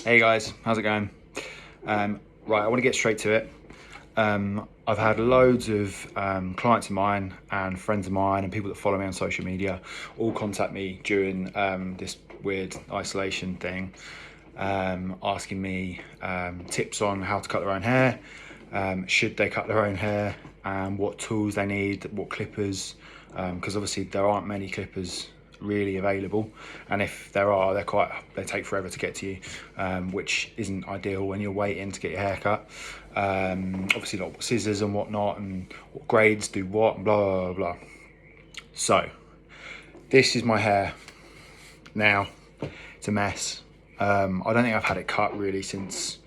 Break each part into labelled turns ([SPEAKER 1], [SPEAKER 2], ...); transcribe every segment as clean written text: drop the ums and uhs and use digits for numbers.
[SPEAKER 1] Hey guys, how's it going? Right, I want to get straight to it. I've had loads of clients of mine and friends of mine and people that follow me on social media all contact me during this weird isolation thing, asking me tips on how to cut their own hair, should they cut their own hair, what tools they need, what clippers, because obviously there aren't many clippers really available, and if there are, they take forever to get to you, which isn't ideal when you're waiting to get your hair cut. Obviously like scissors and whatnot, and what grades do what, and blah blah blah. So this is my hair now. It's a mess. I don't think I've had it cut really since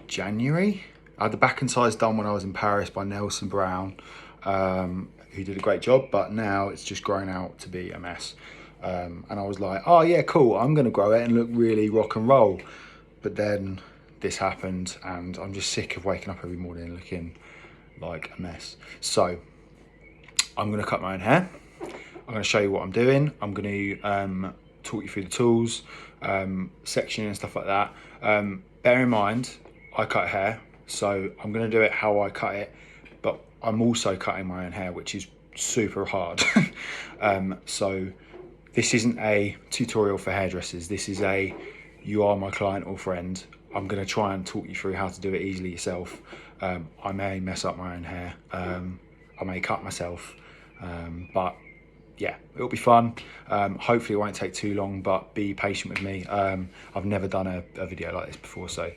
[SPEAKER 1] January. I had the back and sides done when I was in Paris by Nelson Brown, who did a great job, but now it's just grown out to be a mess. And I was like, oh yeah, cool, I'm gonna grow it and look really rock and roll. But then this happened and I'm just sick of waking up every morning looking like a mess. So I'm gonna cut my own hair. I'm gonna show you what I'm doing. I'm gonna talk you through the tools, sectioning and stuff like that. Bear in mind, I cut hair, so I'm gonna do it how I cut it, but I'm also cutting my own hair, which is super hard. So this isn't a tutorial for hairdressers. This is a, you are my client or friend. I'm gonna try and talk you through how to do it easily yourself. I may mess up my own hair. I may cut myself, but yeah, it'll be fun. Hopefully it won't take too long, but be patient with me. I've never done a video like this before, so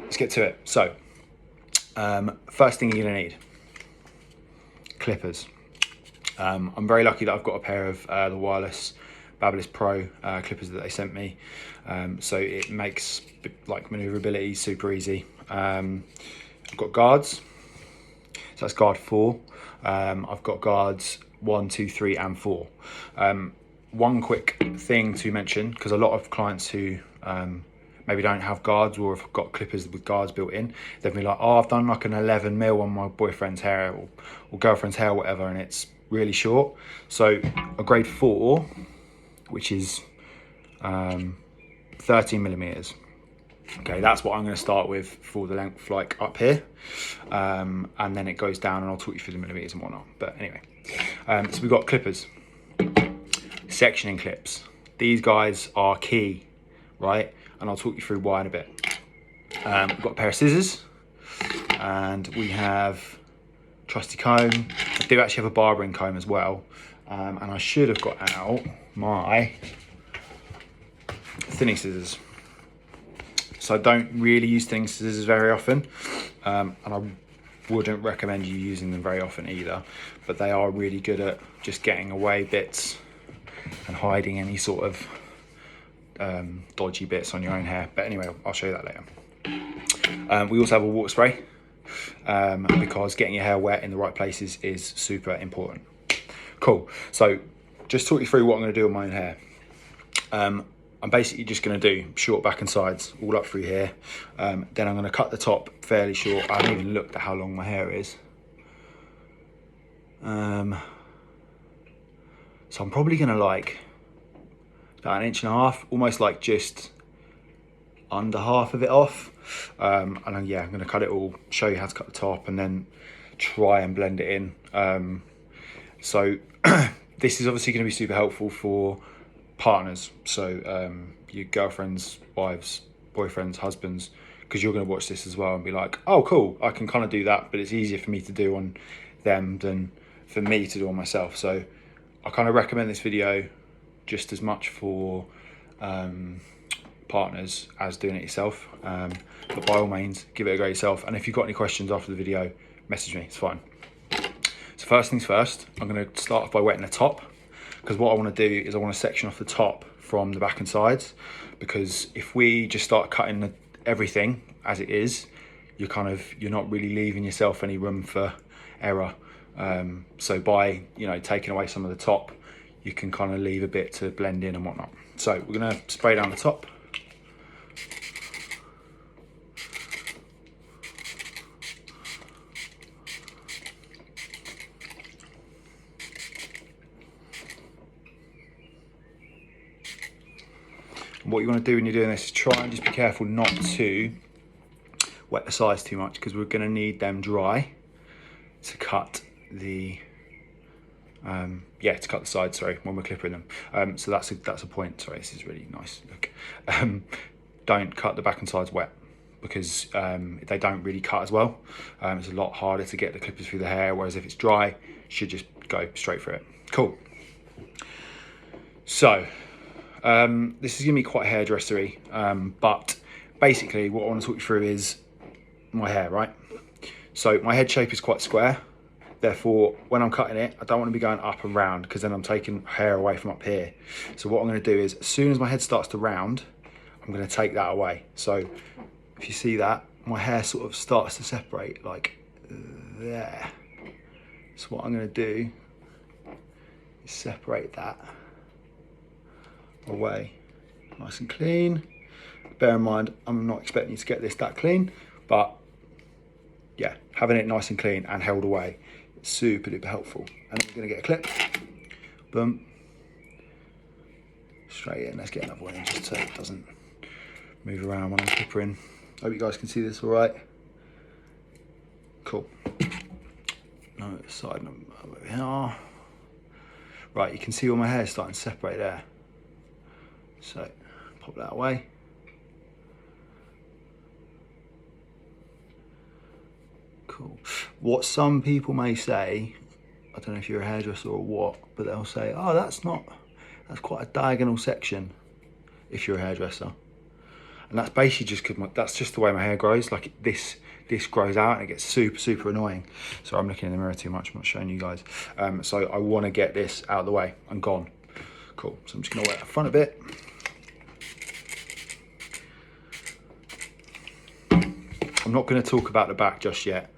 [SPEAKER 1] let's get to it. So first thing you're gonna need, clippers. I'm very lucky that I've got a pair of the wireless Babyliss Pro clippers that they sent me, so it makes like maneuverability super easy. I've got guards, so that's guard 4. I've got guards 1, 2, 3 and 4. One quick thing to mention, because a lot of clients who maybe don't have guards or have got clippers with guards built in, they've been like, oh, I've done like an 11 mil on my boyfriend's hair or girlfriend's hair or whatever, and it's really short. So a grade 4, which is 13 millimeters. Okay, that's what I'm going to start with for the length, like up here, and then it goes down, and I'll talk you through the millimeters and whatnot. But anyway, so we've got clippers, sectioning clips. These guys are key, right? And I'll talk you through why in a bit. We've got a pair of scissors, and we have trusty comb. I do actually have a barbering comb as well, and I should have got out my thinning scissors. So I don't really use thinning scissors very often, and I wouldn't recommend you using them very often either, but they are really good at just getting away bits and hiding any sort of dodgy bits on your own hair. But anyway, I'll show you that later. We also have a water spray, because getting your hair wet in the right places is super important. Cool, so just talk you through what I'm going to do on my own hair. I'm basically just going to do short back and sides all up through here. Then I'm going to cut the top fairly short. I haven't even looked at how long my hair is. So I'm probably going to like about 1.5 inches, almost like just under half of it off. And then, yeah, I'm going to cut it all, show you how to cut the top, and then try and blend it in. So this is obviously going to be super helpful for partners, so your girlfriends, wives, boyfriends, husbands, because you're going to watch this as well and be like, oh cool, I can kind of do that, but it's easier for me to do on them than for me to do on myself. So I kind of recommend this video just as much for partners as doing it yourself, but by all means give it a go yourself, and if you've got any questions after the video, message me, it's fine. So first things first, I'm going to start off by wetting the top, because what I want to do is I want to section off the top from the back and sides, because if we just start cutting everything as it is, you're not really leaving yourself any room for error. So by taking away some of the top, you can kind of leave a bit to blend in and whatnot. So we're going to spray down the top. What you want to do when you're doing this is try and just be careful not to wet the sides too much, because we're going to need them dry to cut the to cut the sides, sorry, when we're clipping them. So that's a point. Sorry, this is really nice. Look, don't cut the back and sides wet, because they don't really cut as well. It's a lot harder to get the clippers through the hair, whereas if it's dry, you should just go straight for it. Cool. So this is gonna be quite hairdressery, but basically what I want to talk you through is my hair, right? So my head shape is quite square. Therefore, when I'm cutting it, I don't want to be going up and round, because then I'm taking hair away from up here. So what I'm going to do is, as soon as my head starts to round, I'm going to take that away. So if you see that, my hair sort of starts to separate like there. So what I'm going to do is separate that away nice and clean. Bear in mind, I'm not expecting you to get this that clean, but yeah, having it nice and clean and held away, it's super duper helpful. And then we're gonna get a clip, boom, straight in. Let's get another one in just so it doesn't move around when I'm clipping. Hope you guys can see this all right. Cool. No, side number over here. Right, you can see all my hair starting to separate there. So pop that away. Cool. What some people may say, I don't know if you're a hairdresser or what, but they'll say, oh, that's quite a diagonal section if you're a hairdresser. And that's basically just because that's just the way my hair grows. Like this grows out and it gets super, super annoying. So I'm looking in the mirror too much, I'm not showing you guys. So I want to get this out of the way and gone. Cool, so I'm just gonna wet the front a bit. I'm not gonna talk about the back just yet,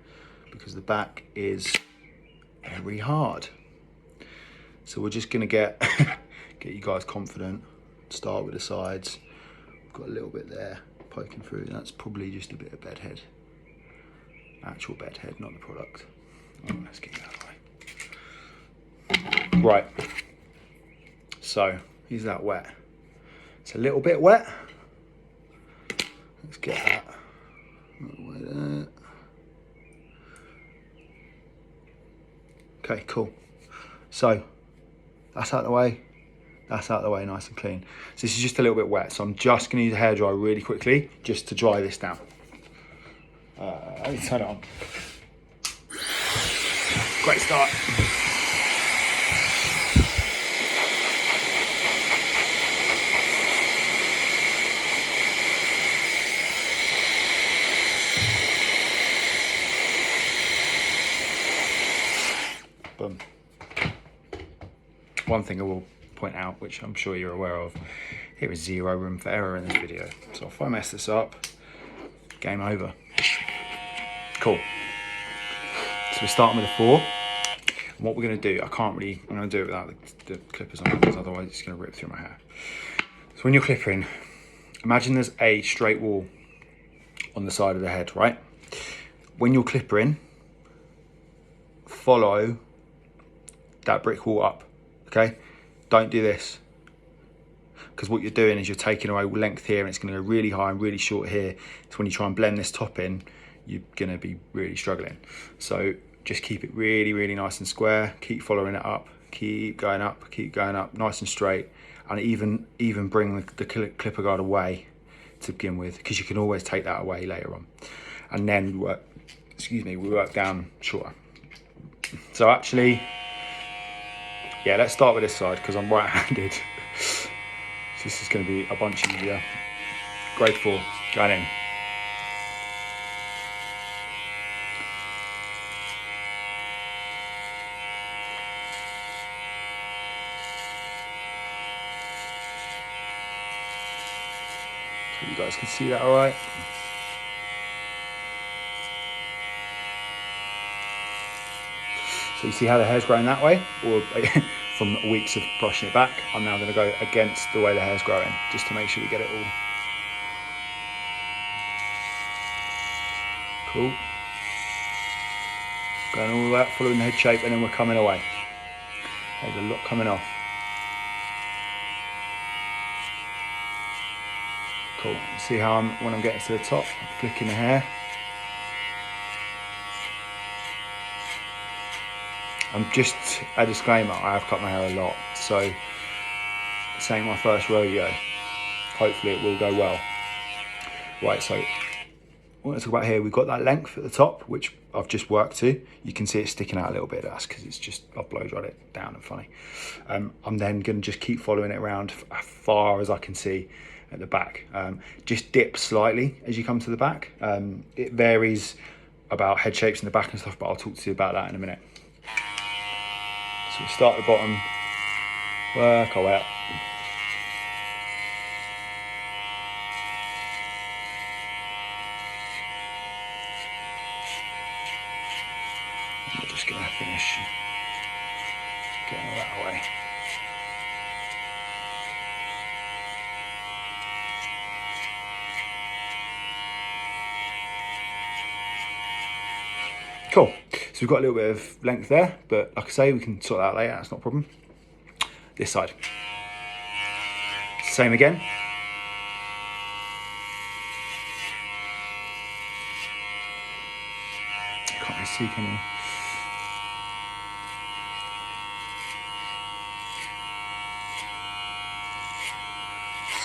[SPEAKER 1] because the back is very hard. So we're just gonna get you guys confident. Start with the sides. Got a little bit there poking through. That's probably just a bit of bed head. Actual bed head, not the product. Oh, let's get that away. Right. So is that wet? It's a little bit wet. Let's get that away there. Okay, cool. So that's out of the way. That's out of the way, nice and clean. So this is just a little bit wet, so I'm just gonna use a hairdryer really quickly just to dry this down. Let me turn it on. Great start. Boom. One thing I will point out, which I'm sure you're aware of, here is zero room for error in this video. So if I mess this up, game over. Cool. So we're starting with a 4. And what we're gonna do, I'm gonna do it without the clippers on, because otherwise it's gonna rip through my hair. So when you're clipping, imagine there's a straight wall on the side of the head, right? When you're clipping, follow that brick wall up, okay? Don't do this, because what you're doing is you're taking away length here, and it's going to go really high and really short here. So when you try and blend this top in, you're going to be really struggling. So just keep it really, really nice and square. Keep following it up. Keep going up, nice and straight. And even bring the clipper guard away to begin with, because you can always take that away later on. And then we work down shorter. So actually, yeah, let's start with this side, because I'm right-handed. So this is going to be a bunch easier. Grade 4, going in. So you guys can see that all right? So you see how the hair's growing that way? Or from weeks of brushing it back, I'm now going to go against the way the hair's growing, just to make sure we get it all. Cool. Going all the way up, following the head shape, and then we're coming away. There's a lot coming off. Cool. See how when I'm getting to the top, I'm flicking the hair. Just a disclaimer, I have cut my hair a lot, so this ain't my first rodeo. Hopefully it will go well. Right, so what I talk about here, we've got that length at the top, which I've just worked to. You can see it sticking out a little bit. That's because it's just, I've blow dried it down and funny. I'm then going to just keep following it around as far as I can see at the back. Just dip slightly as you come to the back. It varies about head shapes in the back and stuff, but I'll talk to you about that in a minute. So we start at the bottom, work our way up. We're just going to finish getting all that away. Cool. So we've got a little bit of length there, but like I say, we can sort that out later. That's not a problem. This side. Same again. Can't really see, can you?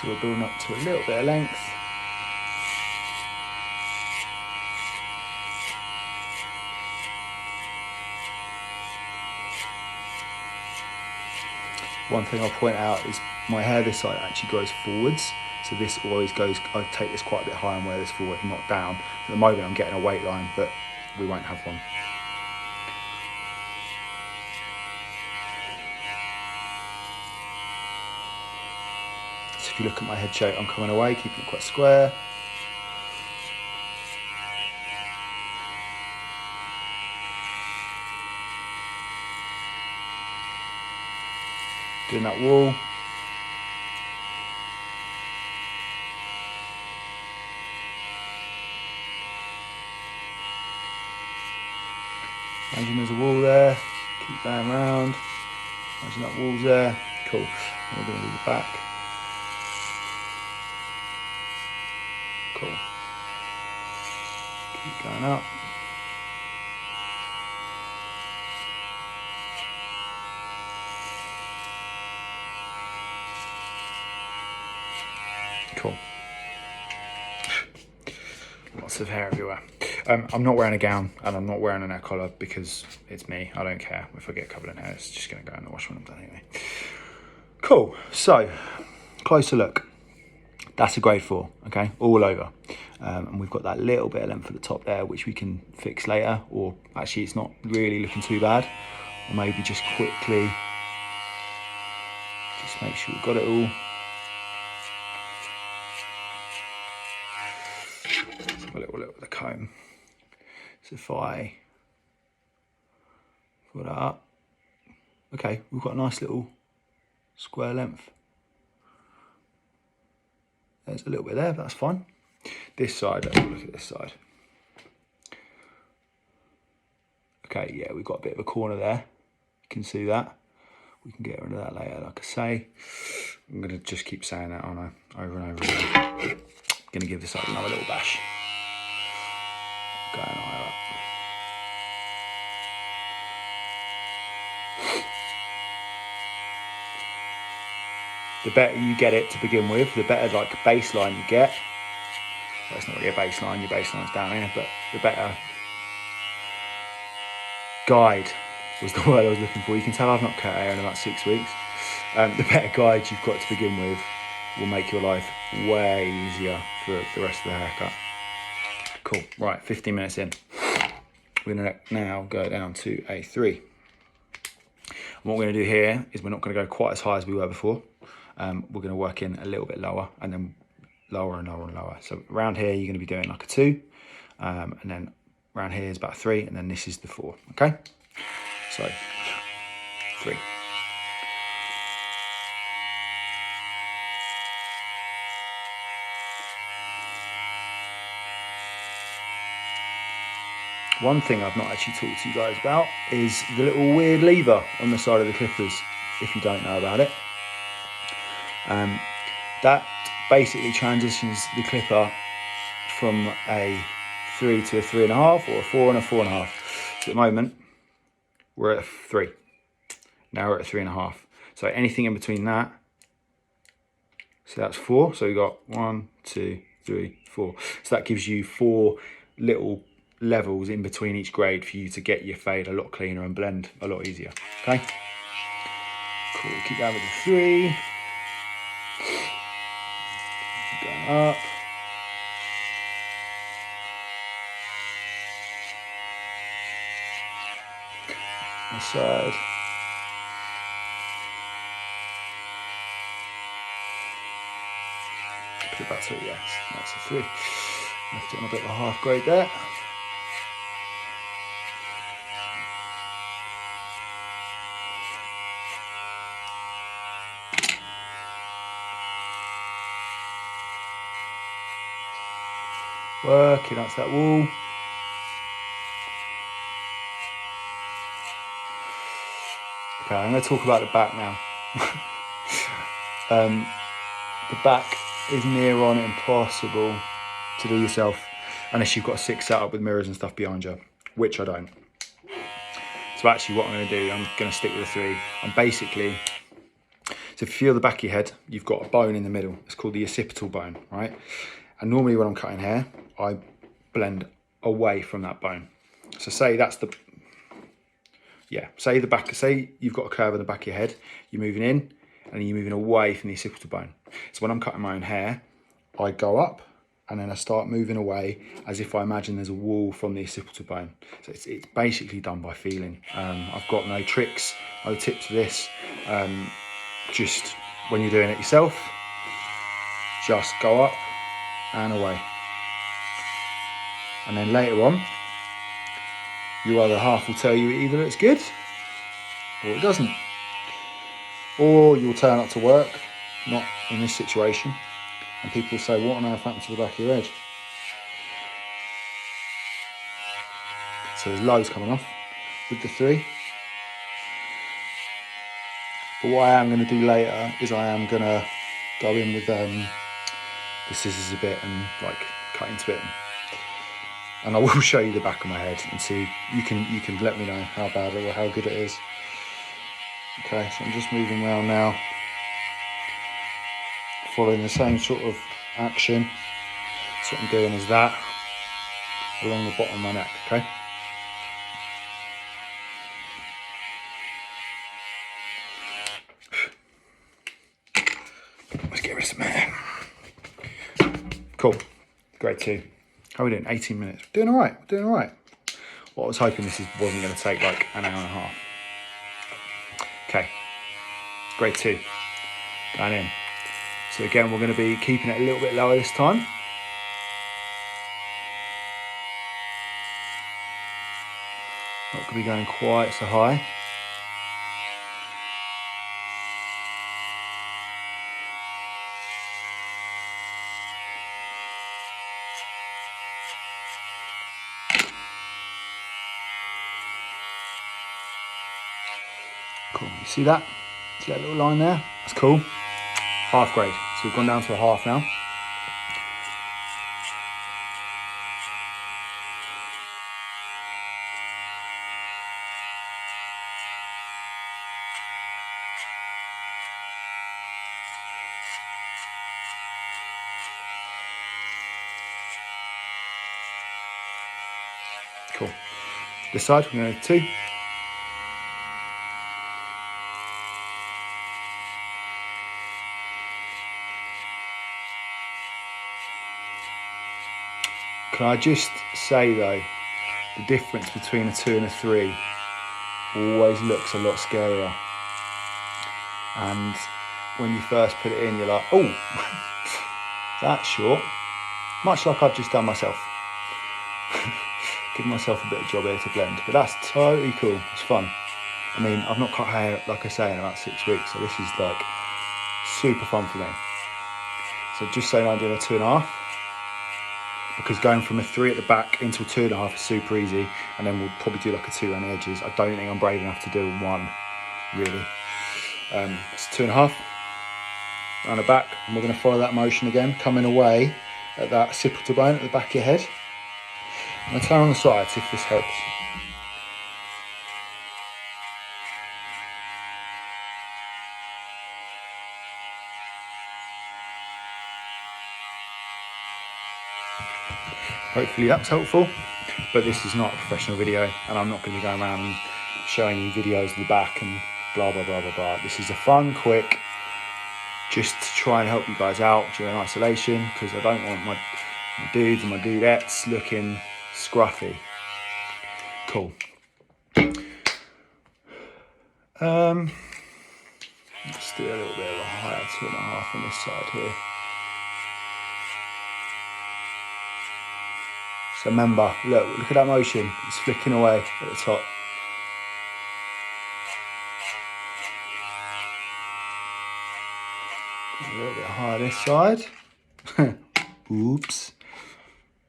[SPEAKER 1] So we're building up to a little bit of length. One thing I'll point out is my hair this side actually grows forwards. So this always goes, I take this quite a bit higher and wear this forward, not down. At the moment I'm getting a weight line, but we won't have one. So if you look at my head shape, I'm coming away, keeping it quite square. Doing that wall. Imagine there's a wall there, keep going around. Imagine that wall's there, cool. And we're going to do the back. Cool. Keep going up. Cool. Lots of hair everywhere. I'm not wearing a gown and I'm not wearing a neck collar because it's me. I don't care if I get covered in hair. It's just going to go in the wash when I'm done anyway. Cool. So, closer look. That's a grade 4, okay? All over. And we've got that little bit of length at the top there, which we can fix later. Or actually, it's not really looking too bad. Or maybe just quickly, just make sure we've got it all. Let's have a little look at the comb. So if I put that up, okay, we've got a nice little square length. There's a little bit there, but that's fine. This side, let's have a look at this side. Okay, yeah, we've got a bit of a corner there. You can see that. We can get rid of that later, like I say. I'm gonna just keep saying that, aren't I? Over and over again. Gonna give this side another little bash. Going higher up. The better you get it to begin with, the better like baseline you get. Well, it's not really a baseline, your baseline's down here, but the better guide was the word I was looking for. You can tell I've not cut hair in about 6 weeks. The better guide you've got to begin with will make your life way easier for the rest of the haircut. Cool, right, 15 minutes in. We're gonna now go down to a 3. And what we're gonna do here is we're not gonna go quite as high as we were before. We're gonna work in a little bit lower and then lower and lower and lower. So around here, you're gonna be doing like a 2. And then around here is about 3, and then this is the 4, okay? So, 3. One thing I've not actually talked to you guys about is the little weird lever on the side of the clippers, if you don't know about it. That basically transitions the clipper from a 3 to a 3.5, or a 4 and a 4.5. So at the moment, we're at a 3. Now we're at a 3.5. So anything in between that, so that's 4. So we've got 1, 2, 3, 4. So that gives you 4 little levels in between each grade for you to get your fade a lot cleaner and blend a lot easier. Okay, cool. Keep going with the 3. Going up. This side. Put it back to it, yes, that's a 3. Left it on a bit of a half grade there. Working out that wall. Okay, I'm going to talk about the back now. The back is near on impossible to do yourself unless you've got a 6 setup with mirrors and stuff behind you, which I don't. So actually what I'm going to do, I'm going to stick with a 3. And basically, so if you feel the back of your head, you've got a bone in the middle. It's called the occipital bone, right? And normally when I'm cutting hair, I blend away from that bone. So say that's the, say the back, say you've got a curve on the back of your head, you're moving in and you're moving away from the occipital bone. So when I'm cutting my own hair, I go up and then I start moving away as if I imagine there's a wall from the occipital bone. So it's basically done by feeling. I've got no tricks, no tips for this. Just when you're doing it yourself, just go up and away. And then later on, your other half will tell you either it's good or it doesn't. Or you'll turn up to work, not in this situation, and people will say, what on earth happened to the back of your head? So there's loads coming off with the 3. But what I am going to do later is I am going to go in with the scissors a bit and like cut into it. And I will show you the back of my head and see, you can let me know how bad or how good it is. Okay, so I'm just moving around now, following the same sort of action. So what I'm doing is that along the bottom of my neck, okay? Let's get rid of some hair. Cool, grade 2. How are we doing? 18 minutes. Doing all right, doing all right. Well, I was hoping this wasn't going to take like an hour and a half. Okay, grade 2, going in. So again, we're going to be keeping it a little bit lower this time. Not going to be going quite so high. Cool, you see that? See that little line there? That's cool. Half grade, so we've gone down to a half now. Cool. This side, we're going to 2. Can I just say though, the difference between a 2 and a 3 always looks a lot scarier. And when you first put it in, you're like, oh, that's short. Much like I've just done myself. Giving myself a bit of job here to blend, but that's totally cool. It's fun. I mean, I've not cut hair, like I say, in about 6 weeks, so this is like super fun for me. So just saying I'm doing a 2.5, because going from a 3 at the back into a 2.5 is super easy, and then we'll probably do like a 2 around the edges. I don't think I'm brave enough to do 1, really. It's 2.5. around the back, and we're going to follow that motion again, coming away at that occipital bone at the back of your head. I'm going to turn on the side, see if this helps. Hopefully that's helpful, but this is not a professional video, and I'm not going to be going around and showing you videos of the back and blah, blah, blah, blah, blah. This is a fun, quick, just to try and help you guys out during isolation, because I don't want my dudes and my dudettes looking scruffy. Cool. Let's do a little bit of a higher 2.5 on this side here. So remember, look at that motion. It's flicking away at the top. A little bit higher this side. Oops.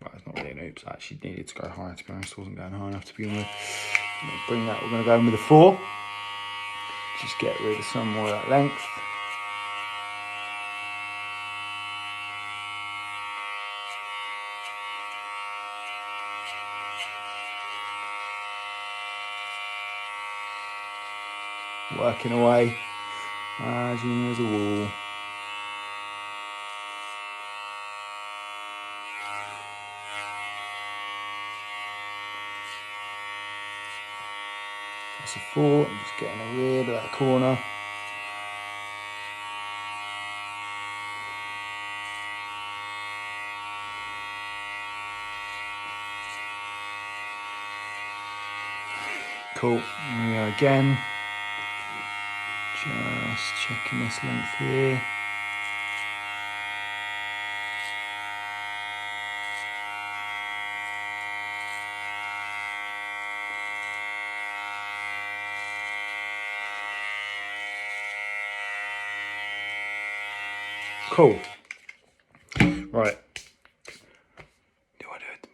[SPEAKER 1] Well, it's not really an oops. I actually needed to go higher, to be honest. I wasn't going high enough to begin with. I'm going to bring that. We're going to go in with a 4. Just get rid of some more of that length. Working away as you as a wall. That's a 4. I'm just getting rid of that corner. Cool. Here we go again. Just checking this length here. Cool. Right. Do I do it 1.5?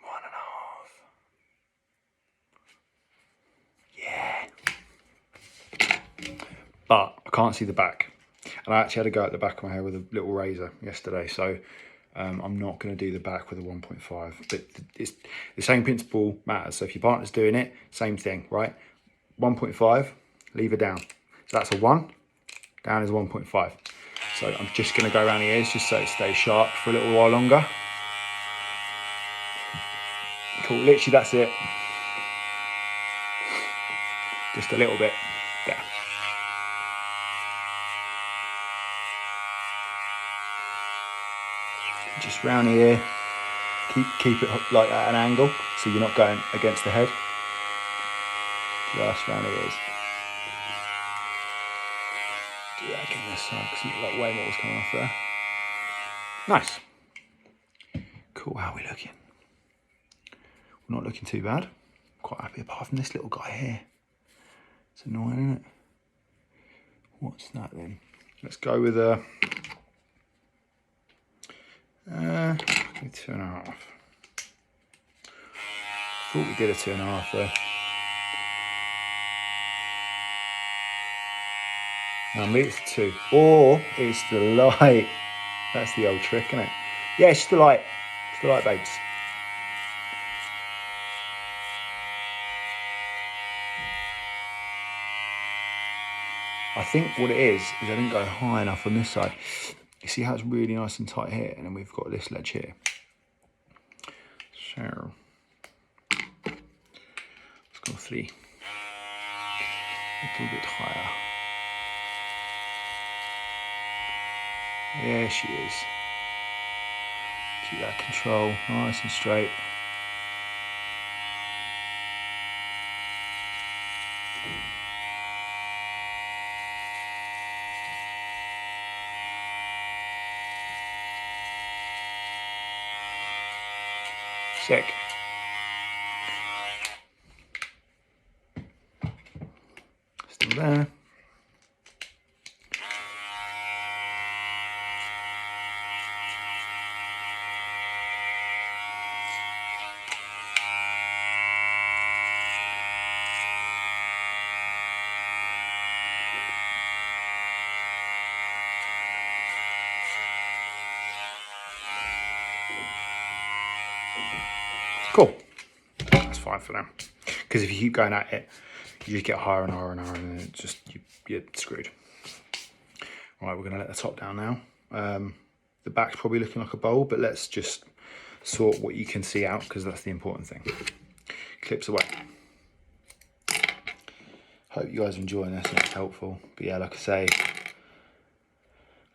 [SPEAKER 1] Yeah. But I can't see the back. And I actually had to go at the back of my hair with a little razor yesterday. So I'm not going to do the back with a 1.5. But it's the same principle matters. So if your partner's doing it, same thing, right? 1.5, leave it down. So that's a 1, down is 1.5. So I'm just going to go around the ears just so it stays sharp for a little while longer. Cool, literally that's it. Just a little bit there. Just round the ear. Keep it like at an angle so you're not going against the head. Just round the ears. Do that again this side because you look like way more was coming off there. Nice. Cool, how are we looking? We're not looking too bad. Quite happy apart from this little guy here. It's annoying, isn't it? What's that then? Let's go with a 2.5. Thought we did a 2.5 though. No, maybe it's 2. Or it's the light. That's the old trick, isn't it? Yeah, it's the light. It's the light, babes. I think what it is I didn't go high enough on this side. You see how it's really nice and tight here, and then we've got this ledge here. So let's go 3. A little bit higher. There she is. Keep that control nice and straight. Sick. Still there. Cool. That's fine for now. Because if you keep going at it, you just get higher and higher and higher, and it just you're screwed. Right, we're going to let the top down now. The back's probably looking like a bowl, but let's just sort what you can see out, because that's the important thing. Clips away. Hope you guys are enjoying this and it's helpful. But yeah, like I say, I'm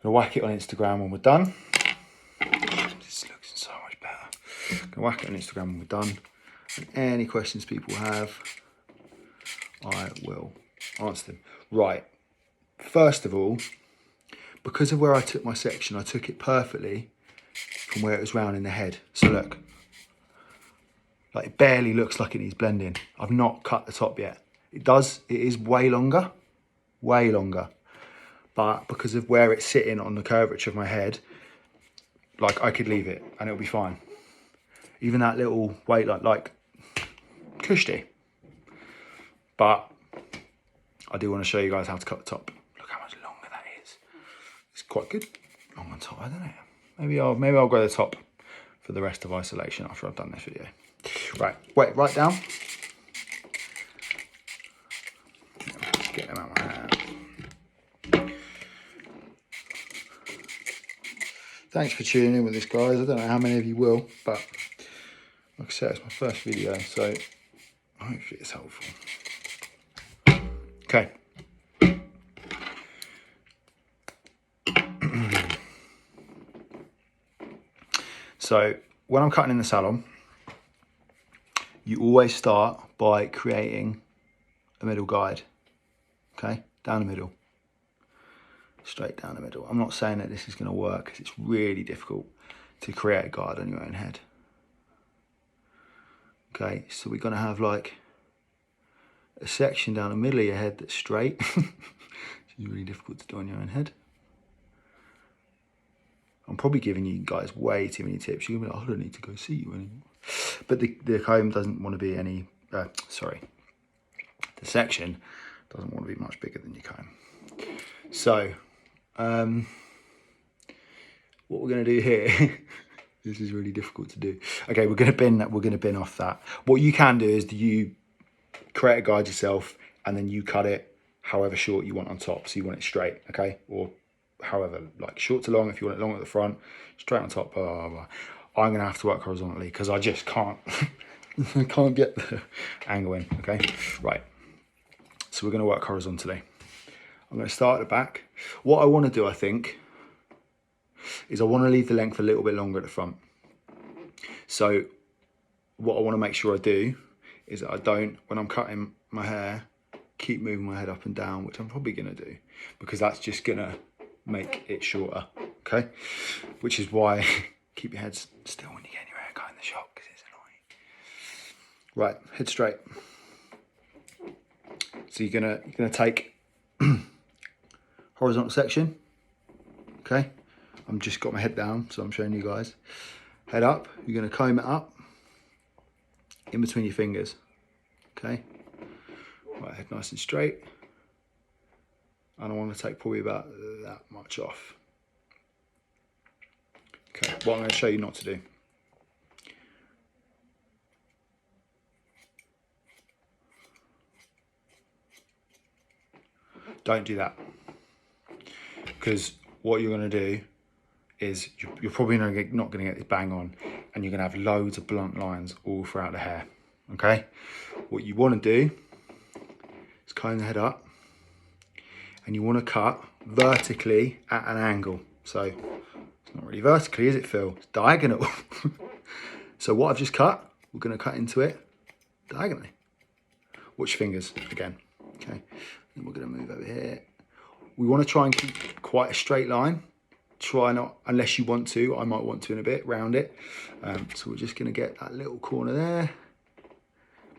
[SPEAKER 1] gonna whack it on Instagram when we're done. This looks so much better. I'm gonna whack it on Instagram when we're done. And any questions people have, I will answer them. Right, first of all, because of where I took my section, I took it perfectly from where it was round in the head. So look, like it barely looks like it needs blending. I've not cut the top yet. It is way longer. But because of where it's sitting on the curvature of my head, like I could leave it and it'll be fine. Even that little weight, like cushy. But I do want to show you guys how to cut the top. Look how much longer that is. It's quite good. Long on top, isn't it? Maybe I'll go to the top for the rest of isolation after I've done this video. Right, wait, right down. Let's get them out of my hand. Thanks for tuning in with this, guys. I don't know how many of you will, but like I said, it's my first video, so hopefully it's helpful. Okay. So when I'm cutting in the salon, you always start by creating a middle guide, okay? Down the middle, straight down the middle. I'm not saying that this is gonna work, because it's really difficult to create a guide on your own head. Okay, so we're gonna have like a section down the middle of your head that's straight. It's really difficult to do on your own head. I'm probably giving you guys way too many tips. You're gonna be like, I don't need to go see you anymore. But the comb doesn't want to be any, the section doesn't want to be much bigger than your comb. So, what we're gonna do here, this is really difficult to do. Okay, we're gonna bin off that. What you can do is you create a guide yourself, and then you cut it however short you want on top. So you want it straight, okay? Or however, like short to long, if you want it long at the front, straight on top, blah, blah, blah. I'm gonna have to work horizontally because I just can't, I can't get the angle in, okay? Right, so we're gonna work horizontally. I'm gonna start at the back. What I wanna do, I think, is I wanna leave the length a little bit longer at the front. So what I wanna make sure I do is that I don't, when I'm cutting my hair, keep moving my head up and down, which I'm probably gonna do, because that's just gonna make it shorter, okay? Which is why keep your head still when you get your hair cut in the shop, because it's annoying. Right, head straight. So you're gonna take horizontal section, okay? I'm just got my head down, so I'm showing you guys. Head up, you're gonna comb it up in between your fingers, okay? Right, head nice and straight. And I want to take probably about that much off. Okay, what I'm going to show you not to do. Don't do that. Because what you're going to do is you're probably not going to get this bang on, and you're going to have loads of blunt lines all throughout the hair, okay? What you want to do is comb the head up, and you want to cut vertically at an angle. So it's not really vertically, is it, Phil? It's diagonal. So what I've just cut, we're going to cut into it diagonally. Watch your fingers again, okay? And we're going to move over here. We want to try and keep quite a straight line. Try not, unless you want to, I might want to in a bit, round it. So we're just going to get that little corner there,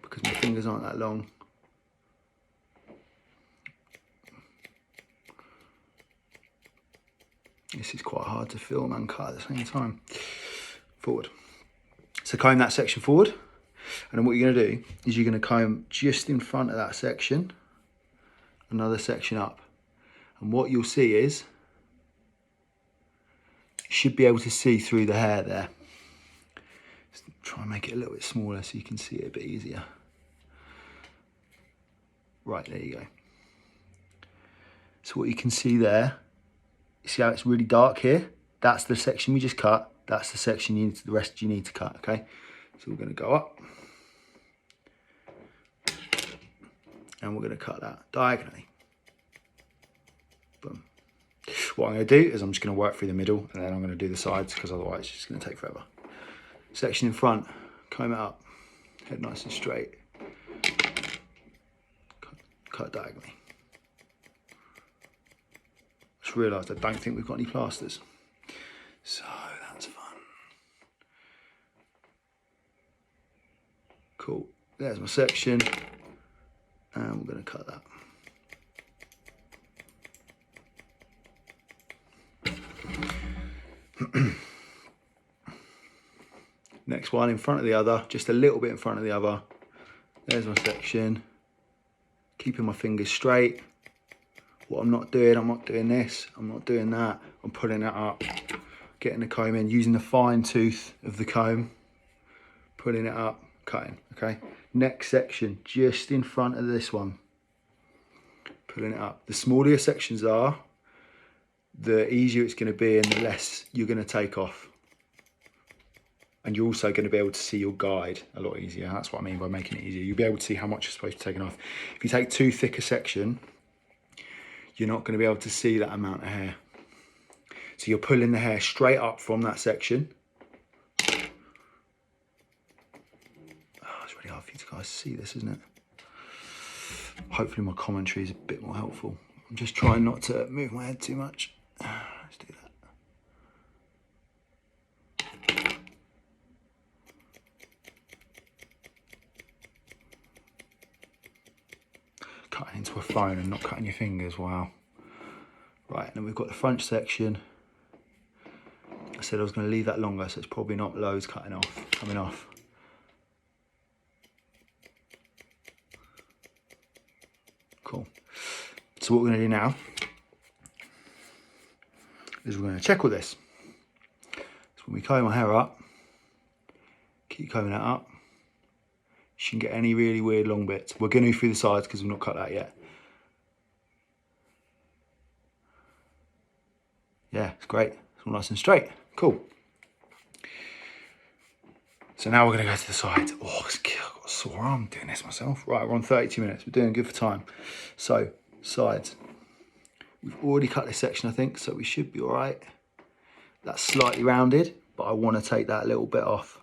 [SPEAKER 1] because my fingers aren't that long. This is quite hard to film and cut at the same time. Forward. So comb that section forward. And then what you're going to do is you're going to comb just in front of that section, another section up. And what you'll see is, you should be able to see through the hair there. Try and make it a little bit smaller so you can see it a bit easier. Right, there you go. So what you can see there, you see how it's really dark here? That's the section we just cut. That's the section the rest you need to cut, okay? So we're gonna go up and we're gonna cut that diagonally. Boom. What I'm gonna do is I'm just gonna work through the middle and then I'm gonna do the sides because otherwise it's just gonna take forever. Section in front, comb it up, head nice and straight. Cut diagonally. Just realised I don't think we've got any plasters. So that's fun. Cool, there's my section. And we're gonna cut that. Next one in front of the other, just a little bit in front of the other. There's my section. Keeping my fingers straight. What I'm not doing this, I'm not doing that. I'm pulling it up, getting the comb in, using the fine tooth of the comb, pulling it up, cutting, okay? Next section, just in front of this one. Pulling it up. The smaller your sections are, the easier it's gonna be and the less you're gonna take off. And you're also going to be able to see your guide a lot easier. That's what I mean by making it easier. You'll be able to see how much you're supposed to be taking off. If you take too thick a section, you're not going to be able to see that amount of hair. So you're pulling the hair straight up from that section. Oh, it's really hard for you guys to see this, isn't it? Hopefully my commentary is a bit more helpful. I'm just trying not to move my head too much. Let's do that. Cutting into a phone and not cutting your fingers, wow. Right, and then we've got the front section. I said I was going to leave that longer, so it's probably not loads coming off. Cool. So what we're going to do now is we're going to check all this. So when we comb my hair up, keep combing that up. You shouldn't get any really weird long bits. We're going to go through the sides because we've not cut that yet. Yeah, it's great. It's all nice and straight. Cool. So now we're going to go to the sides. Oh, I've got a sore arm doing this myself. Right, we're on 32 minutes. We're doing good for time. So, sides. We've already cut this section, I think, so we should be all right. That's slightly rounded, but I want to take that little bit off.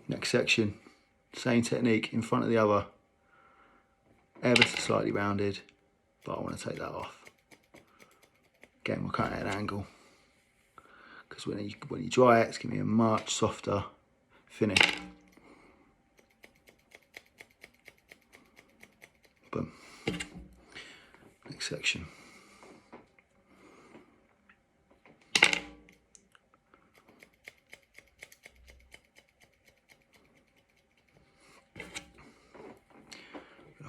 [SPEAKER 1] Next section, same technique in front of the other. Ever so slightly rounded, but I want to take that off. Again, we're cutting at an angle because when you dry it, it's going to be a much softer finish. Boom. Next section.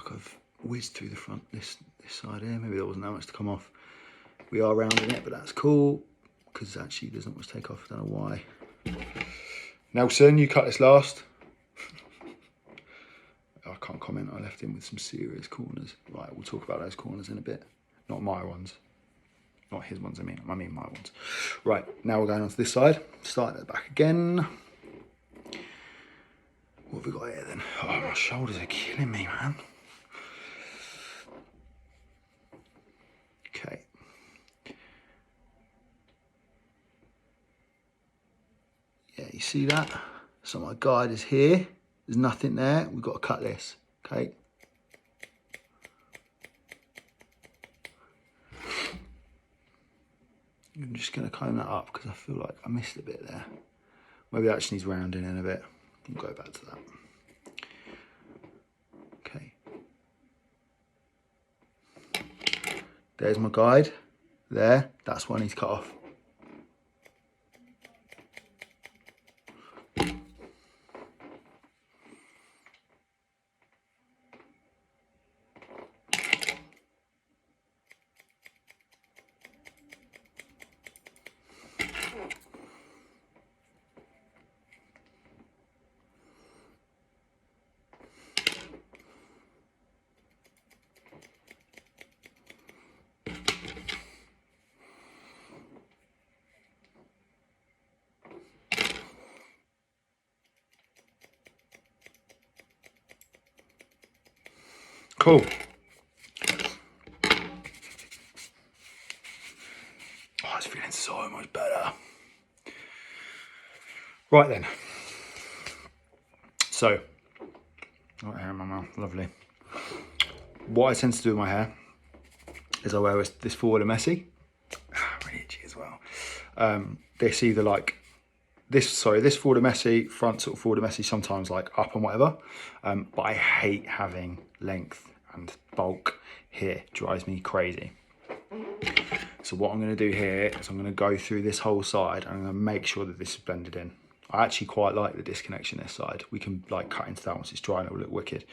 [SPEAKER 1] I've whizzed through the front, this side here. Maybe there wasn't that much to come off. We are rounding it, but that's cool because actually there's not much to take off. I don't know why. Nelson, you cut this last. I can't comment. I left him with some serious corners. Right, we'll talk about those corners in a bit. Not my ones. Not his ones, I mean my ones. Right, now we're going on to this side. Starting at the back again. What have we got here then? Oh, my shoulders are killing me, man. Okay. Yeah, you see that? So my guide is here. There's nothing there. We've got to cut this, okay? I'm just going to comb that up because I feel like I missed a bit there. Maybe that just needs rounding in a bit. We'll go back to that. Okay. There's my guide. There. That's what I need to cut off. Cool. Oh, it's feeling so much better. Right then. So, got hair in my mouth, lovely. What I tend to do with my hair is I wear this forward and messy. Really itchy as well. This either like this forward and messy, front sort of forward and messy, sometimes like up and whatever. But I hate having length and bulk here. Drives me crazy. So what I'm going to do here is I'm going to go through this whole side and I'm going to make sure that this is blended in. I actually quite like the disconnection this side. We can like cut into that once it's dry and it'll look wicked.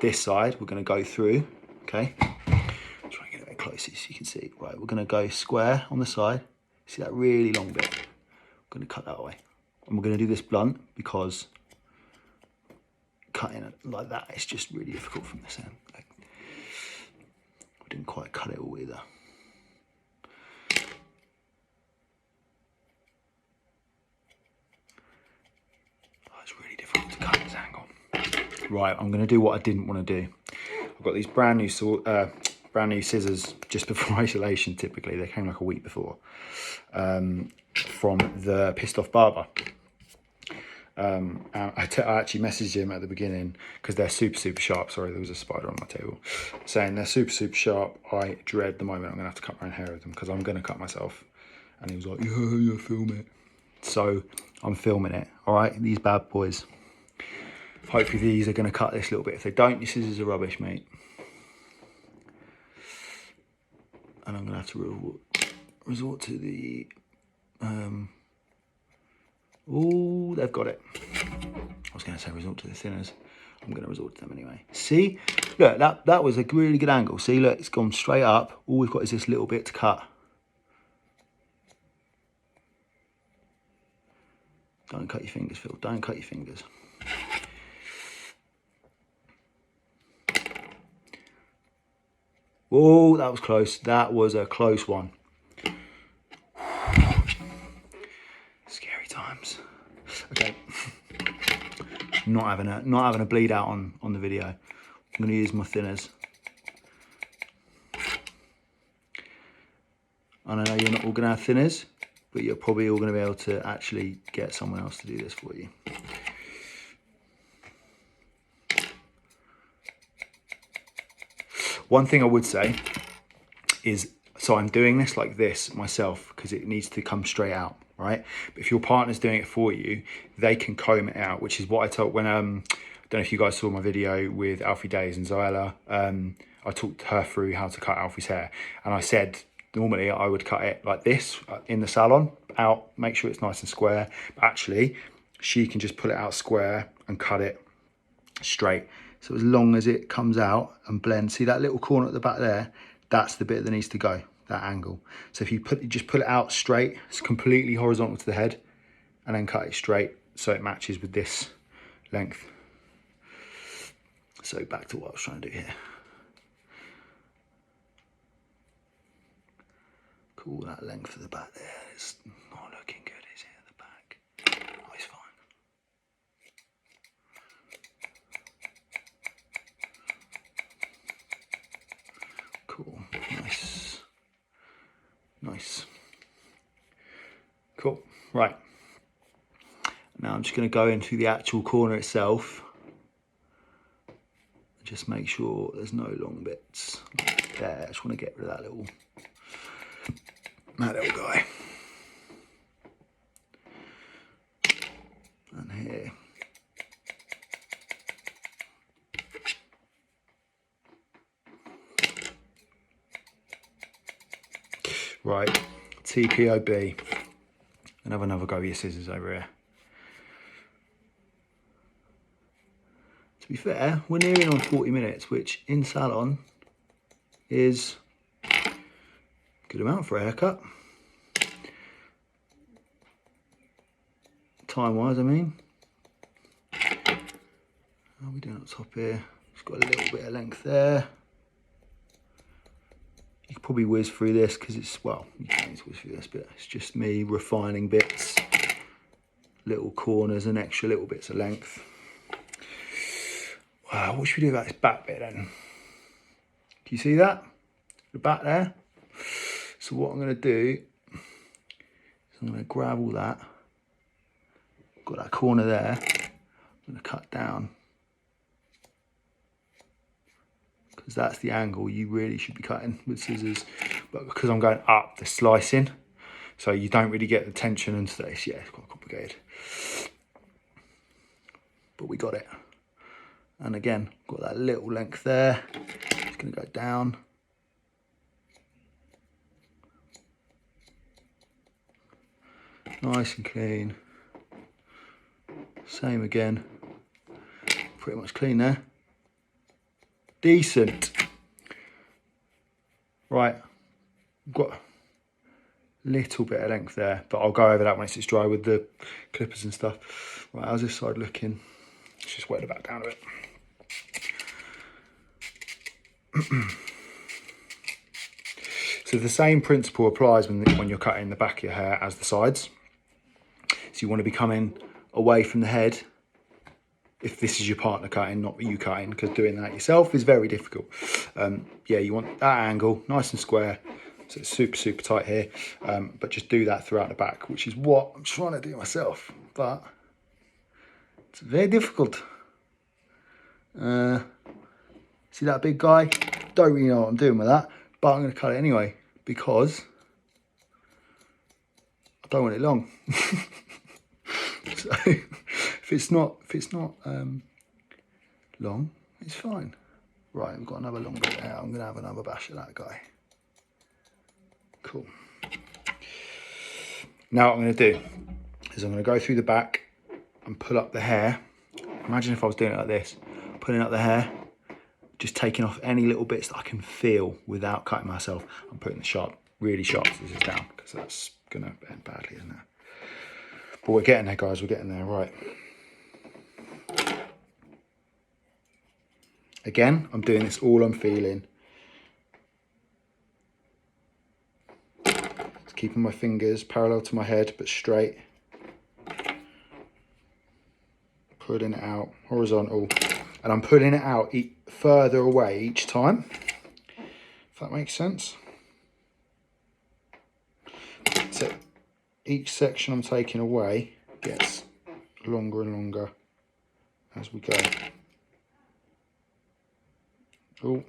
[SPEAKER 1] This side we're going to go through, okay? Try and get it a bit closer so you can see. Right, we're going to go square on the side. See that really long bit? I'm going to cut that away. And we're going to do this blunt because cutting it like that is just really difficult from this end. Like, we didn't quite cut it all either. It's really difficult to cut this angle. Right, I'm going to do what I didn't want to do. I've got these brand new scissors just before isolation. Typically, they came like a week before, from the Pissed Off Barber. And I actually messaged him at the beginning because they're super sharp. Sorry, there was a spider on my table. Saying they're super sharp. I dread the moment I'm going to have to cut my own hair with them because I'm going to cut myself. And he was like, yeah, film it. So I'm filming it. All right, these bad boys. Hopefully these are going to cut this little bit. If they don't, your scissors are rubbish, mate. And I'm going to have to resort to the... oh, they've got it. I was going to say resort to the thinners. I'm going to resort to them anyway. See? Look, that was a really good angle. See, look, it's gone straight up. All we've got is this little bit to cut. Don't cut your fingers, Phil. Don't cut your fingers. Oh, that was close. That was a close one. Scary times. Okay. Not having a bleed out on the video. I'm going to use my thinners. And I know you're not all going to have thinners, but you're probably all going to be able to actually get someone else to do this for you. One thing I would say is, so I'm doing this like this myself because it needs to come straight out, right? But if your partner's doing it for you, they can comb it out, which is what I told when, I don't know if you guys saw my video with Alfie Days and Zoella. I talked her through how to cut Alfie's hair. And I said, normally I would cut it like this in the salon, out, make sure it's nice and square. But actually, she can just pull it out square and cut it straight. So as long as it comes out and blends, see that little corner at the back there, that's the bit that needs to go, that angle. So if you just pull it out straight, it's completely horizontal to the head, and then cut it straight so it matches with this length. So back to what I was trying to do here. Cool, that length of the back there is not looking good, is it, at the back? Oh, it's fine. Cool, nice. Cool, right. Now I'm just going to go into the actual corner itself. Just make sure there's no long bits like there. I just want to get rid of that little guy. And here. Right, TPOB. And have another go with your scissors over here. To be fair, we're nearing on 40 minutes, which in salon is a good amount for a haircut. Time-wise, I mean. How are we doing up top here? It's got a little bit of length there. You could probably whiz through this because it's, well, you can't whiz through this, but it's just me refining bits, little corners and extra little bits of length. Wow, what should we do about this back bit then? Can you see that? The back there? So what I'm going to do is I'm going to grab all that. Got that corner there. I'm going to cut down. Because that's the angle you really should be cutting with scissors. But because I'm going up, they're slicing. So you don't really get the tension into this. Yeah, it's quite complicated. But we got it. And again, got that little length there. It's going to go down. Nice and clean. Same again. Pretty much clean there. Decent. Right. Got a little bit of length there, but I'll go over that once it's dry with the clippers and stuff. Right, how's this side looking? Let's just wet it back down a bit. So the same principle applies when you're cutting the back of your hair as the sides. So you want to be coming away from the head if this is your partner cutting, not you cutting, because doing that yourself is very difficult. Yeah, you want that angle nice and square, so it's super tight here, but just do that throughout the back, which is what I'm trying to do myself, but it's very difficult. See that big guy? Don't really know what I'm doing with that, but I'm going to cut it anyway because I don't want it long. So if it's not long, it's fine. Right, we've got another long bit there. I'm gonna have another bash at that guy. Cool. Now what I'm gonna do is I'm gonna go through the back and pull up the hair. Imagine if I was doing it like this, pulling up the hair, just taking off any little bits that I can feel without cutting myself. I'm putting the really sharp scissors down because that's gonna end badly, isn't it? But we're getting there, guys, we're getting there, right. Again, I'm doing this all I'm feeling. Just keeping my fingers parallel to my head, but straight. Pulling it out, horizontal. And I'm pulling it out further away each time, if that makes sense. So each section I'm taking away gets longer and longer as we go. Oh.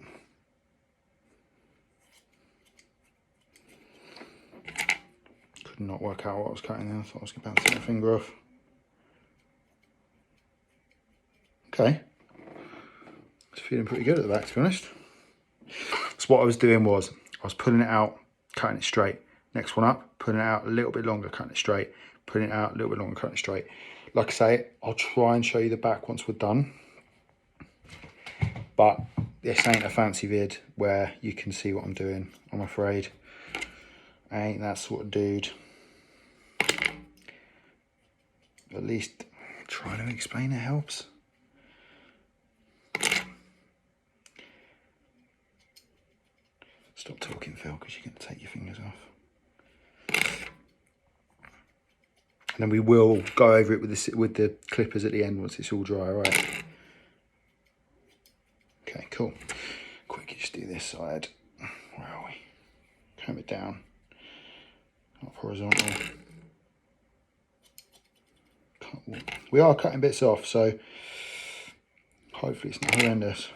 [SPEAKER 1] Could not work out what I was cutting there. I thought I was about to take my finger off. Okay. It's feeling pretty good at the back, to be honest. So what I was doing was, I was pulling it out, cutting it straight. Next one up, putting it out a little bit longer, cutting it straight. Putting it out a little bit longer, cutting it straight. Like I say, I'll try and show you the back once we're done. But this ain't a fancy vid where you can see what I'm doing, I'm afraid. I ain't that sort of dude. At least trying to explain it helps. Stop talking, Phil, because you're going to take your fingers off. And then we will go over it with the clippers at the end once it's all dry, all right? Okay, cool. Quickly just do this side. Where are we? Comb it down. Up horizontal. We are cutting bits off, so hopefully it's not horrendous.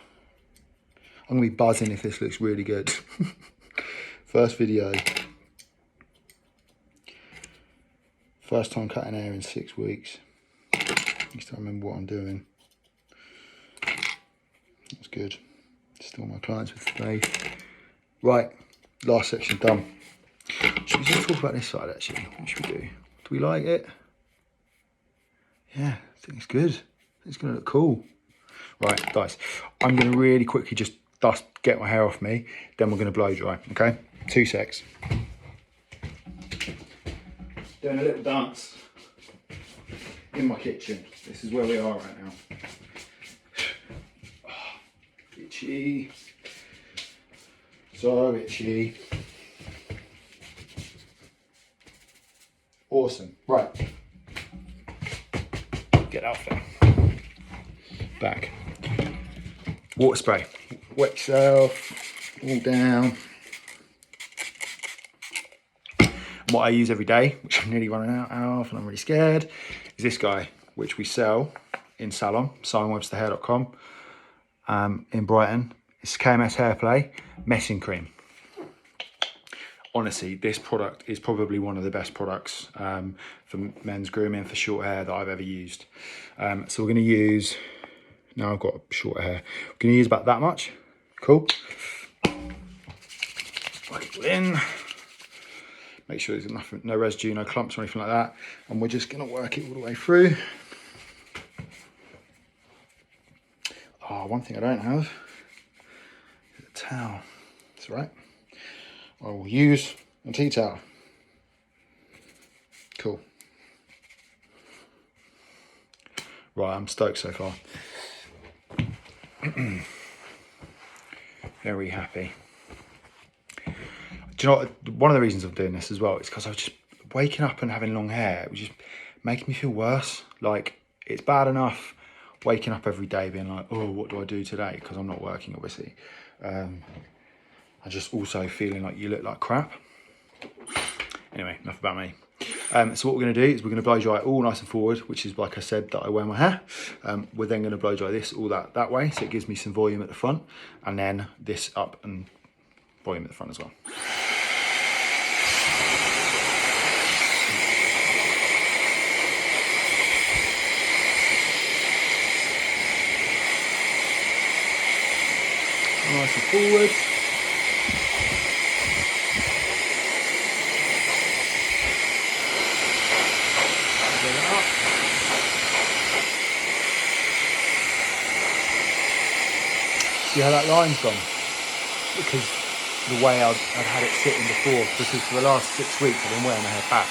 [SPEAKER 1] I'm going to be buzzing if this looks really good. First video. First time cutting hair in 6 weeks. I still remember what I'm doing. That's good. Still my clients with today. Right, last section done. Should we just talk about this side actually? What should we do? Do we like it? Yeah, I think it's good. It's gonna look cool. Right, guys, I'm gonna really quickly just get my hair off me, then we're gonna blow dry, okay? 2 secs. Doing a little dance in my kitchen. This is where we are right now. Oh, itchy. So itchy. Awesome. Right. Get out there. Back. Water spray. Wet yourself. all down. What I use every day, which I'm nearly running out of and I'm really scared, is this guy, which we sell in Salon, salonwebsterhair.com, in Brighton. It's KMS Hairplay Messing Cream. Honestly, this product is probably one of the best products for men's grooming for short hair that I've ever used. So we're going to use, now I've got short hair, we're going to use about that much. Cool. Work it in. Make sure there's nothing, no residue, no clumps or anything like that. And we're just going to work it all the way through. Oh, one thing I don't have is a towel. That's right. I will use a tea towel. Cool. Right, I'm stoked so far. Very happy. Do you know what? One of the reasons I'm doing this as well is because I was just waking up and having long hair. It was just making me feel worse. Like, it's bad enough waking up every day being like, oh, what do I do today? Because I'm not working, obviously. I just also feeling like you look like crap. Anyway, enough about me. So what we're going to do is we're going to blow dry it all nice and forward, which is like I said that I wear my hair. We're then going to blow dry this all that way, so it gives me some volume at the front, and then this up and volume at the front as well. Nice and forward. See how that line's gone? Because the way I've had it sitting before, because for the last 6 weeks I've been wearing my hair back.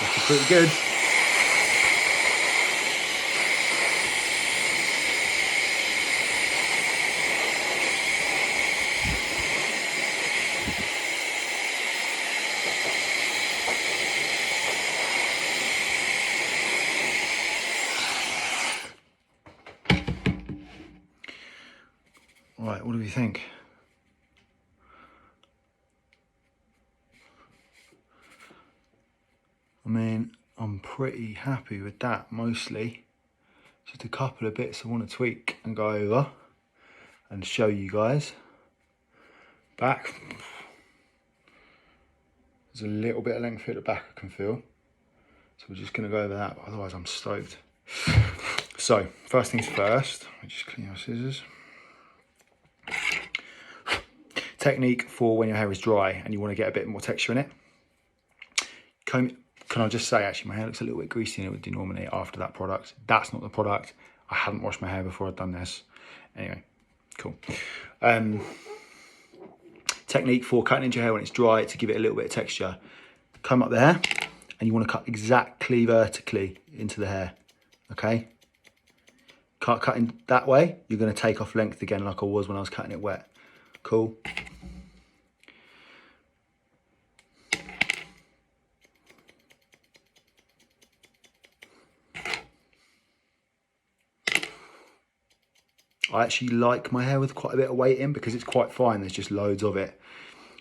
[SPEAKER 1] Looking pretty good. Right, what do we think? I mean, I'm pretty happy with that mostly. Just a couple of bits I want to tweak and go over and show you guys. Back. There's a little bit of length at the back I can feel. So we're just going to go over that, but otherwise I'm stoked. So, first things first, I just clean your scissors. Technique for when your hair is dry and you want to get a bit more texture in it. Can I just say, actually, my hair looks a little bit greasier than it would do normally after that product. That's not the product. I hadn't washed my hair before I'd done this. Anyway, cool. Technique for cutting into your hair when it's dry to give it a little bit of texture. Comb up the hair and you want to cut exactly vertically into the hair, okay? Cutting that way, you're going to take off length again like I was when I was cutting it wet. Cool. I actually like my hair with quite a bit of weight in because it's quite fine. There's just loads of it.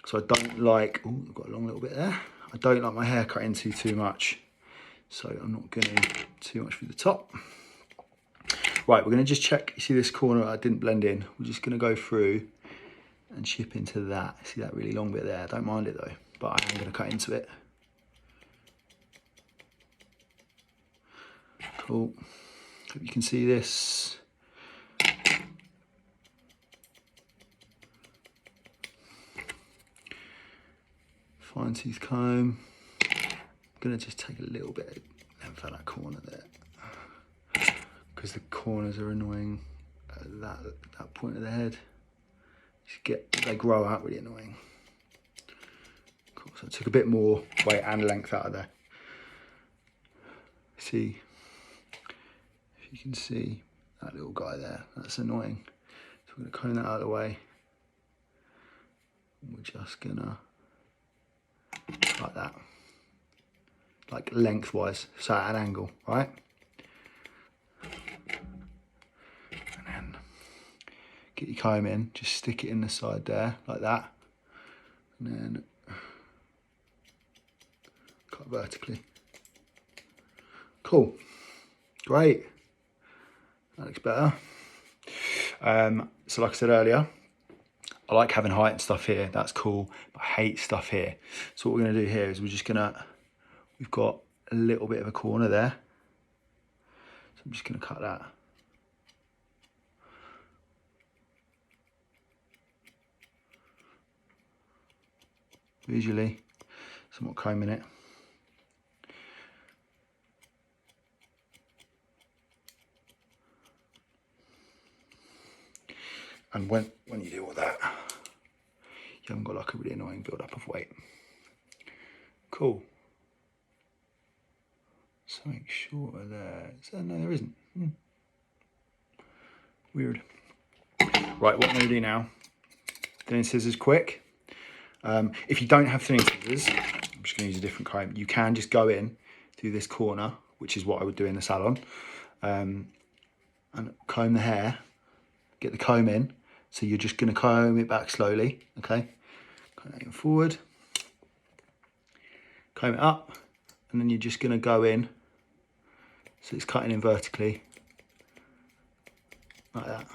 [SPEAKER 1] So I don't like, oh, I've got a long little bit there. I don't like my hair cut into too much. So I'm not going too much through the top. Right, we're going to just check. You see this corner I didn't blend in. We're just going to go through and chip into that. See that really long bit there? I don't mind it though, but I am going to cut into it. Cool. Hope you can see this. Fine tooth comb. I'm going to just take a little bit of length out of that corner there, because the corners are annoying at that point of the head. They grow out really annoying. Cool. So I took a bit more weight and length out of there. See, if you can see that little guy there, that's annoying. So we're going to comb that out of the way. we're just gonna, like that, like lengthwise, so at an angle, right? And then get your comb in, just stick it in the side there, like that, and then cut vertically. Cool, great, that looks better. So like I said earlier, I like having height and stuff here, that's cool, but I hate stuff here. So what we're gonna do here is we've got a little bit of a corner there. So I'm just gonna cut that. Visually, somewhat combing it. And when you do all that, you haven't got like a really annoying build-up of weight. Cool. Something shorter there. No, there isn't. Weird. Right, what I'm going to do now, thinning scissors quick. If you don't have thinning scissors, I'm just going to use a different comb. You can just go in through this corner, which is what I would do in the salon, and comb the hair, get the comb in. So you're just going to comb it back slowly, okay? Comb it forward, comb it up, and then you're just going to go in. So it's cutting in vertically, like that.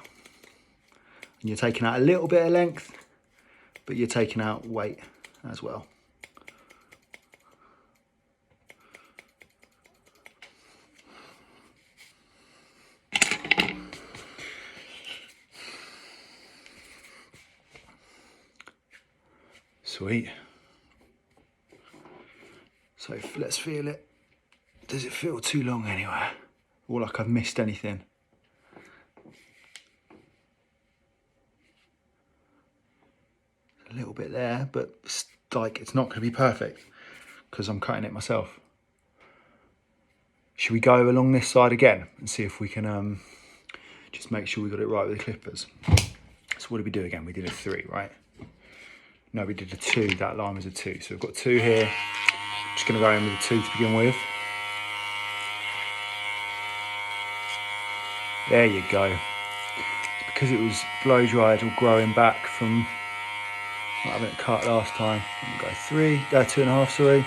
[SPEAKER 1] And you're taking out a little bit of length, but you're taking out weight as well. Sweet. So let's feel it. Does it feel too long anywhere? Or like I've missed anything? A little bit there, but like it's not going to be perfect because I'm cutting it myself. Should we go along this side again and see if we can just make sure we got it right with the clippers? So what did we do again? We did a 3, right? No, we did a 2. That line was a 2. So we've got 2 here. Just going to go in with a 2 to begin with. There you go. It's because it was blow dried or growing back from not having it cut last time. I'm going to go 2.5, sorry.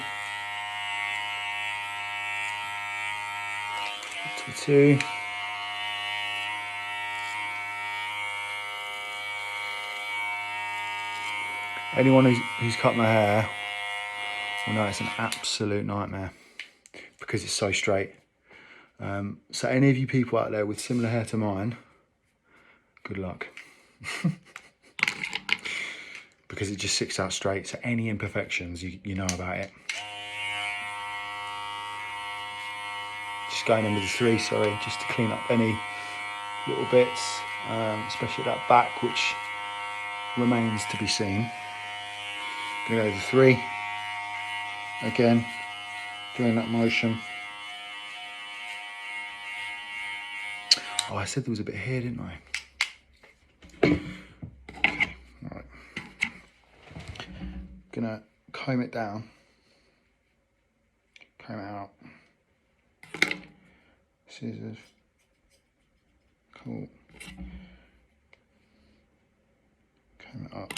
[SPEAKER 1] To 2. Anyone who's cut my hair will know it's an absolute nightmare because it's so straight. So any of you people out there with similar hair to mine, good luck. Because it just sticks out straight, so any imperfections, you know about it. Just going in with the 3, sorry, just to clean up any little bits, especially that back, which remains to be seen. Gonna go to 3, again, doing that motion. Oh, I said there was a bit here, didn't I? Okay, all right. Gonna comb it down, comb it out, scissors, cool, comb it up.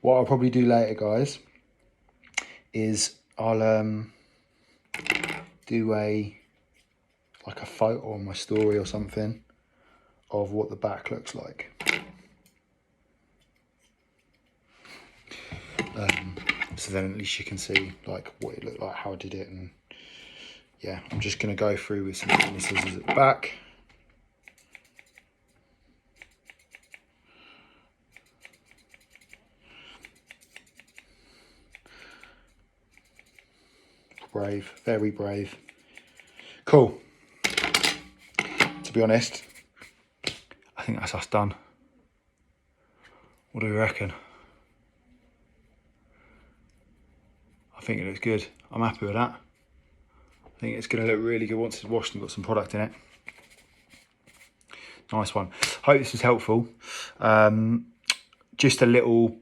[SPEAKER 1] What I'll probably do later, guys, is I'll do a photo on my story or something of what the back looks like. So then at least you can see like what it looked like, how I did it, and yeah, I'm just going to go through with some thinning scissors at the back. Brave, very brave. Cool. To be honest, I think that's us done. What do we reckon? I think it looks good. I'm happy with that. I think it's going to look really good once it's washed and got some product in it. Nice one. Hope this was helpful. Just a little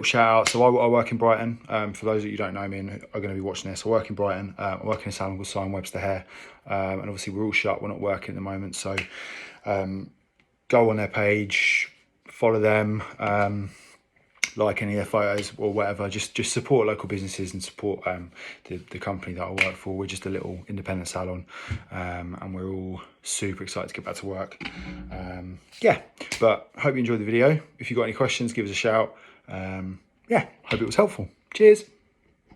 [SPEAKER 1] shout out. So I work in Brighton. For those of you who don't know me and are going to be watching this, I work in Brighton. I work in a salon called Salon Webster Hair, and obviously we're all shut. We're not working at the moment, so go on their page, follow them, like any of their photos or whatever. Just support local businesses and support the company that I work for. We're just a little independent salon, and we're all super excited to get back to work. Yeah, but hope you enjoyed the video. If you've got any questions, give us a shout. Yeah, hope it was helpful. Cheers.